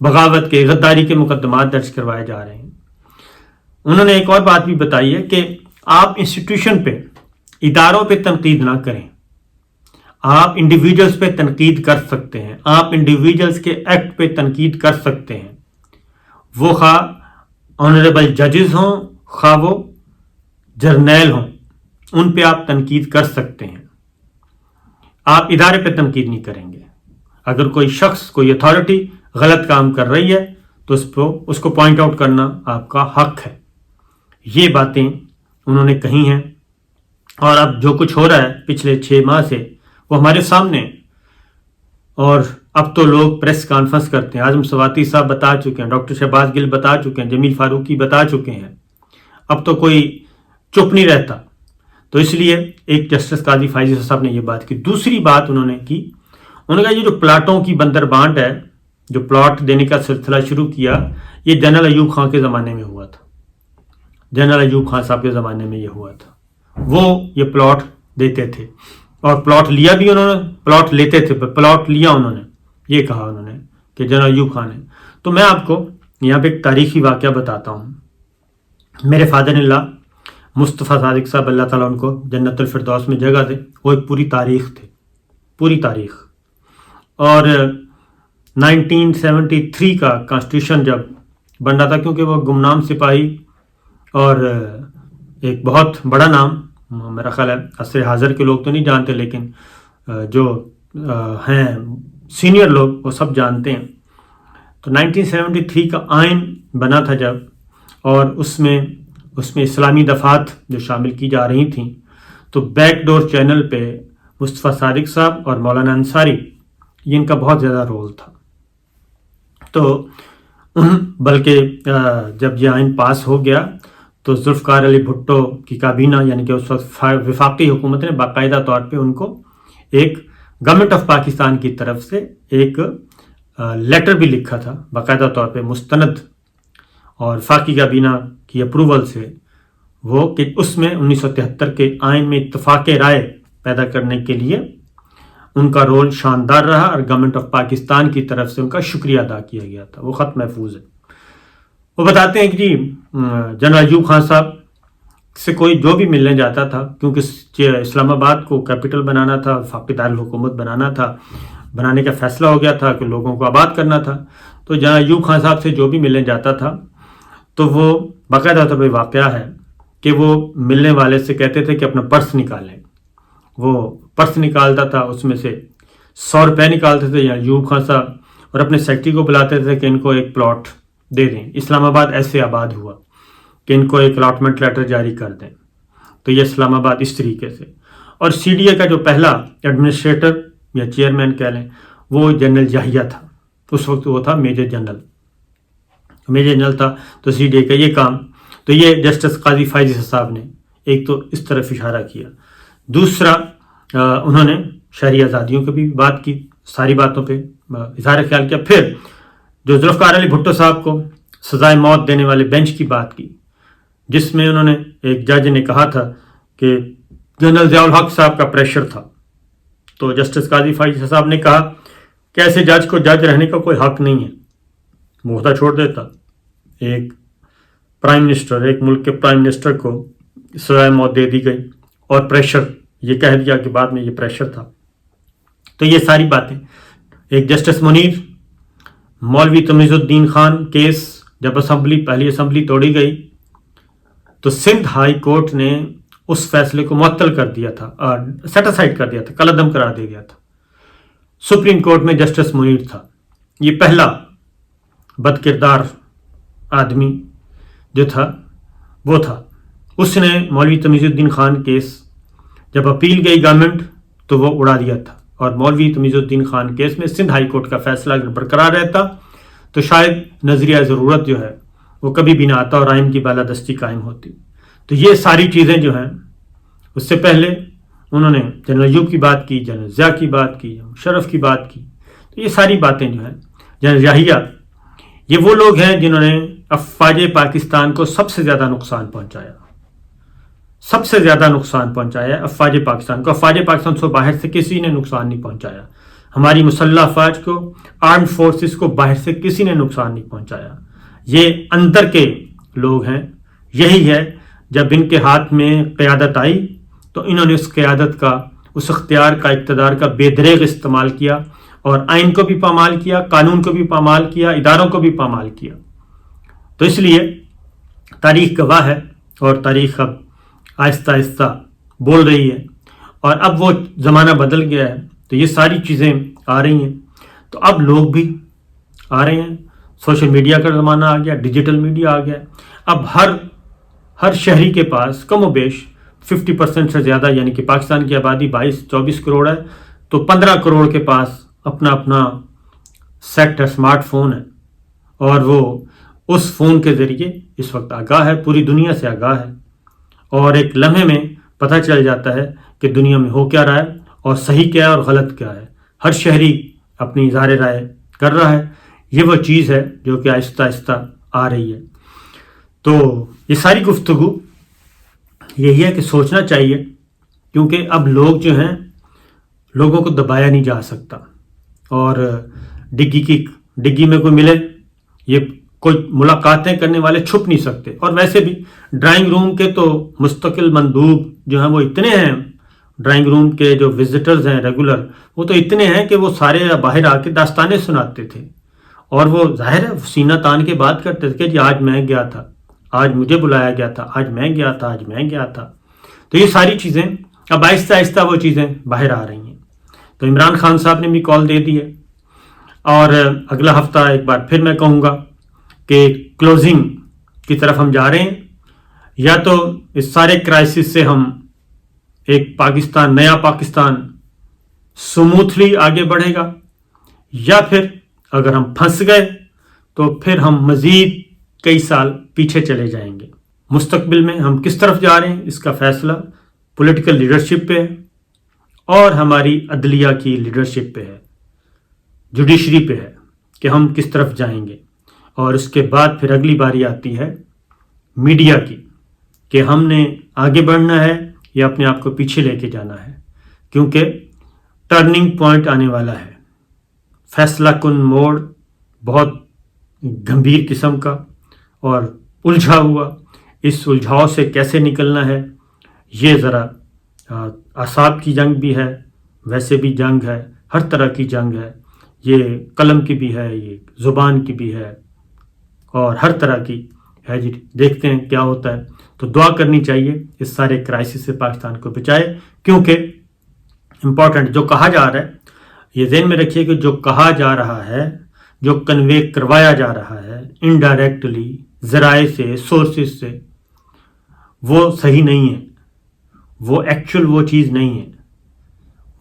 بغاوت کے، غداری کے مقدمات درج کروائے جا رہے ہیں۔ انہوں نے ایک اور بات بھی بتائی ہے کہ آپ انسٹیٹیوشن پہ، اداروں پہ تنقید نہ کریں، آپ انڈیویجولز پہ تنقید کر سکتے ہیں، آپ انڈیویجولز کے ایکٹ پہ تنقید کر سکتے ہیں، وہ خواہ آنریبل ججز ہوں، خواہ وہ جرنیل ہوں، ان پہ آپ تنقید کر سکتے ہیں، آپ ادارے پہ تنقید نہیں کریں گے۔ اگر کوئی شخص، کوئی اتھارٹی غلط کام کر رہی ہے تو اس کو پوائنٹ آؤٹ کرنا آپ کا حق ہے۔ یہ باتیں انہوں نے کہی ہیں، اور اب جو کچھ ہو رہا ہے پچھلے 6 ماہ سے وہ ہمارے سامنے، اور اب تو لوگ پریس کانفرنس کرتے ہیں، اعظم سواتی صاحب بتا چکے ہیں، ڈاکٹر شہباز گل بتا چکے ہیں، جمیل فاروقی بتا چکے ہیں، اب تو کوئی چپ نہیں رہتا۔ تو اس لیے ایک جسٹس قاضی فائزی صاحب نے یہ بات کی۔ دوسری بات انہوں نے کی، انہوں نے کہا یہ جو پلاٹوں کی بندر بانٹ ہے، جو پلاٹ دینے کا سلسلہ شروع کیا، یہ جنرل ایوب خان کے زمانے میں ہوا تھا، جنرل ایوب خان صاحب کے زمانے میں یہ ہوا تھا، وہ یہ پلاٹ دیتے تھے، اور پلاٹ لیا بھی انہوں نے، پلاٹ لیتے تھے، پلاٹ لیا انہوں نے، یہ کہا انہوں نے کہ جنرل ایوب خان ہے۔ تو میں آپ کو یہاں پہ ایک تاریخی واقعہ بتاتا ہوں۔ میرے فادر اللہ مصطفیٰ صادق صاحب، اللہ تعالیٰ ان کو جنت الفردوس میں جگہ دے، وہ ایک پوری تاریخ تھے، پوری تاریخ۔ اور 1973 کا کانسٹیٹیوشن جب بن رہا تھا، کیونکہ وہ گمنام سپاہی اور ایک بہت بڑا نام، میرا خیال ہے عصر حاضر کے لوگ تو نہیں جانتے، لیکن جو ہیں سینئر لوگ وہ سب جانتے ہیں۔ تو 1973 کا آئین بنا تھا جب، اور اس میں اسلامی دفعات جو شامل کی جا رہی تھیں، تو بیک ڈور چینل پہ مصطفیٰ صادق صاحب اور مولانا انصاری، یہ ان کا بہت زیادہ رول تھا۔ تو بلکہ جب یہ آئین پاس ہو گیا تو ذوالفقار علی بھٹو کی کابینہ، یعنی کہ اس وقت وفاقی حکومت نے باقاعدہ طور پہ ان کو ایک گورنمنٹ آف پاکستان کی طرف سے ایک لیٹر بھی لکھا تھا، باقاعدہ طور پہ مستند، اور وفاقی کابینہ کی اپروول سے وہ، کہ اس میں 1973 کے آئین میں اتفاق رائے پیدا کرنے کے لیے ان کا رول شاندار رہا، اور گورنمنٹ آف پاکستان کی طرف سے ان کا شکریہ ادا کیا گیا تھا۔ وہ خط محفوظ ہے۔ وہ بتاتے ہیں کہ جی جنرل ایوب خان صاحب سے کوئی جو بھی ملنے جاتا تھا، کیونکہ اسلام آباد کو کیپٹل بنانا تھا، وفاقی دارالحکومت بنانا تھا، بنانے کا فیصلہ ہو گیا تھا کہ لوگوں کو آباد کرنا تھا، تو جنرل ایوب خان صاحب سے جو بھی ملنے جاتا تھا تو وہ باقاعدہ طور پہ واقعہ ہے کہ وہ ملنے والے سے کہتے تھے کہ اپنا پرس نکالیں۔ وہ پرس نکالتا تھا، اس میں سے 100 روپے نکالتے تھے یا ایوب خان صاحب، اور اپنے سیکٹری کو بلاتے تھے کہ ان کو ایک پلاٹ دے دیں۔ اسلام آباد ایسے آباد ہوا کہ ان کو ایک الاٹمنٹ لیٹر جاری کر دیں۔ تو یہ اسلام آباد اس طریقے سے۔ اور سی ڈی اے کا جو پہلا ایڈمنسٹریٹر یا چیئرمین کہہ لیں، وہ جنرل یحییٰ تھا، اس وقت وہ تھا میجر جنرل تھا۔ تو سی ڈی اے کا یہ کام، تو یہ جسٹس قاضی فائزی صاحب نے ایک تو اس طرف اشارہ کیا۔ دوسرا انہوں نے شہری آزادیوں کی بھی بات کی، ساری باتوں پہ اظہار خیال کیا۔ پھر جو ذوالفقار علی بھٹو صاحب کو سزائے موت دینے والے بینچ کی بات کی، جس میں انہوں نے، ایک جج نے کہا تھا کہ جنرل ضیاء الحق صاحب کا پریشر تھا، تو جسٹس قاضی فائزی صاحب نے کہا کہ ایسے جج کو جج رہنے کا کوئی حق نہیں ہے، وہ عہدہ چھوڑ دیتا۔ ایک پرائم منسٹر، ایک ملک کے پرائم منسٹر کو سزائے موت دے دی گئی، اور پریشر، یہ کہہ دیا کہ بعد میں یہ پریشر تھا۔ تو یہ ساری باتیں، ایک جسٹس منیر، مولوی تمیز الدین خان کیس جب پہلی اسمبلی توڑی گئی تو سندھ ہائی کورٹ نے اس فیصلے کو معطل کر دیا تھا، سیٹ اسائڈ کر دیا تھا، کالعدم قرار دے دیا تھا۔ سپریم کورٹ میں جسٹس منیر تھا، یہ پہلا بد کردار آدمی جو تھا وہ تھا۔ اس نے مولوی تمیز الدین خان کیس جب اپیل گئی گورنمنٹ تو وہ اڑا دیا تھا، اور مولوی تمیز الدین خان کیس میں سندھ ہائی کورٹ کا فیصلہ اگر برقرار رہتا تو شاید نظریہ ضرورت جو ہے وہ کبھی بھی نہ آتا اور آئین کی بالادستی قائم ہوتی۔ تو یہ ساری چیزیں جو ہیں، اس سے پہلے انہوں نے جنرل ایوب کی بات کی، جنرل ضیاء کی بات کی، مشرف کی بات کی، تو یہ ساری باتیں جو ہیں، جنرل یحییٰ، یہ وہ لوگ ہیں جنہوں نے افواج پاکستان کو سب سے زیادہ نقصان پہنچایا، سب سے زیادہ نقصان پہنچایا افواج پاکستان کو۔ افواج پاکستان سے باہر سے کسی نے نقصان نہیں پہنچایا۔ ہماری مسلح افواج کو، آرم فورسز کو باہر سے کسی نے نقصان نہیں پہنچایا. یہ اندر کے لوگ ہیں. یہی ہے جب ان کے ہاتھ میں قیادت آئی تو انہوں نے اس قیادت کا، اس اختیار کا، اقتدار کا بے دریغ استعمال کیا اور آئین کو بھی پامال کیا، قانون کو بھی پامال کیا، اداروں کو بھی پامال کیا. تو اس لیے تاریخ گواہ ہے اور تاریخ اب آہستہ آہستہ بول رہی ہے. اور اب وہ زمانہ بدل گیا ہے تو یہ ساری چیزیں آ رہی ہیں. تو اب لوگ بھی آ رہے ہیں. سوشل میڈیا کا زمانہ آ گیا، ڈیجیٹل میڈیا آ گیا. اب ہر شہری کے پاس کم و بیش 50% سے زیادہ، یعنی کہ پاکستان کی آبادی 22-24 کروڑ ہے، تو 15 کروڑ کے پاس اپنا اپنا سیٹ ہے، اسمارٹ فون ہے. اور وہ اس فون کے ذریعے اس وقت آگاہ ہے، پوری دنیا سے آگاہ ہے. اور ایک لمحے میں پتہ چل جاتا ہے کہ دنیا میں ہو کیا رہا ہے اور صحیح کیا ہے اور غلط کیا ہے. ہر شہری اپنی اظہار رائے کر رہا ہے. یہ وہ چیز ہے جو کہ آہستہ آہستہ آ رہی ہے. تو یہ ساری گفتگو یہی ہے کہ سوچنا چاہیے، کیونکہ اب لوگ جو ہیں، لوگوں کو دبایا نہیں جا سکتا. اور ڈگی میں کوئی ملے، یہ کوئی ملاقاتیں کرنے والے چھپ نہیں سکتے. اور ویسے بھی ڈرائنگ روم کے تو مستقل مندوب جو ہیں وہ اتنے ہیں، ڈرائنگ روم کے جو وزٹرز ہیں ریگولر، وہ تو اتنے ہیں کہ وہ سارے باہر آ کے داستانیں سناتے تھے. اور وہ ظاہر ہے سینہ تان کے بات کرتے تھے کہ جی آج میں گیا تھا، آج مجھے بلایا گیا تھا، آج میں گیا تھا، آج میں گیا تھا. تو یہ ساری چیزیں اب آہستہ آہستہ وہ چیزیں باہر آ رہی ہیں. تو عمران خان صاحب نے بھی کال دے دی ہے. اور اگلا ہفتہ ایک بار پھر میں کہوں گا کہ کلوزنگ کی طرف ہم جا رہے ہیں. یا تو اس سارے کرائسس سے ہم ایک پاکستان، نیا پاکستان سموتھلی آگے بڑھے گا، یا پھر اگر ہم پھنس گئے تو پھر ہم مزید کئی سال پیچھے چلے جائیں گے. مستقبل میں ہم کس طرف جا رہے ہیں اس کا فیصلہ پولیٹیکل لیڈرشپ پہ ہے اور ہماری عدلیہ کی لیڈرشپ پہ ہے، جوڈیشری پہ ہے کہ ہم کس طرف جائیں گے. اور اس کے بعد پھر اگلی باری آتی ہے میڈیا کی، کہ ہم نے آگے بڑھنا ہے یا اپنے آپ کو پیچھے لے کے جانا ہے. کیونکہ ٹرننگ پوائنٹ آنے والا ہے، فیصلہ کن موڑ، بہت گمبھیر قسم کا اور الجھا ہوا. اس الجھاؤ سے کیسے نکلنا ہے، یہ ذرا اعصاب کی جنگ بھی ہے، ویسے بھی جنگ ہے، ہر طرح کی جنگ ہے. یہ قلم کی بھی ہے، یہ زبان کی بھی ہے، اور ہر طرح کی ہے. جی دیکھتے ہیں کیا ہوتا ہے. تو دعا کرنی چاہیے اس سارے کرائسس سے پاکستان کو بچائے. کیونکہ امپورٹنٹ جو کہا جا رہا ہے، یہ ذہن میں رکھیے کہ جو کہا جا رہا ہے، جو کنوے کروایا جا رہا ہے انڈائریکٹلی ذرائع سے، سورسز سے، وہ صحیح نہیں ہے. وہ ایکچول وہ چیز نہیں ہے.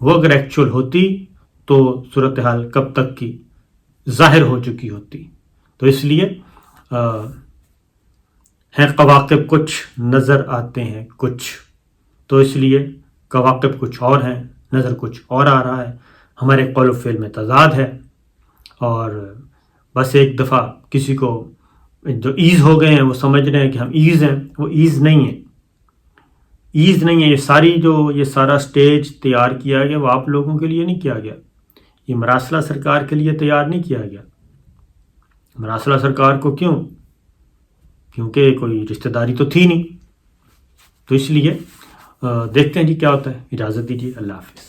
وہ اگر ایکچول ہوتی تو صورتحال کب تک کی ظاہر ہو چکی ہوتی. تو اس لیے ہیں قواقب کچھ نظر آتے ہیں کچھ، تو اس لیے قواقب کچھ اور ہیں، نظر کچھ اور آ رہا ہے. ہمارے قول و فعل میں تضاد ہے. اور بس ایک دفعہ کسی کو جو ایز ہو گئے ہیں وہ سمجھ رہے ہیں کہ ہم ایز ہیں، وہ ایز نہیں ہے. ایز نہیں ہے. یہ سارا سٹیج تیار کیا گیا وہ آپ لوگوں کے لیے نہیں کیا گیا. یہ مراسلہ سرکار کے لیے تیار نہیں کیا گیا. مراسلہ سرکار کو کیوں؟ کیونکہ کوئی رشتہ داری تو تھی نہیں. تو اس لیے دیکھتے ہیں جی کیا ہوتا ہے. اجازت دیجیے. اللہ حافظ.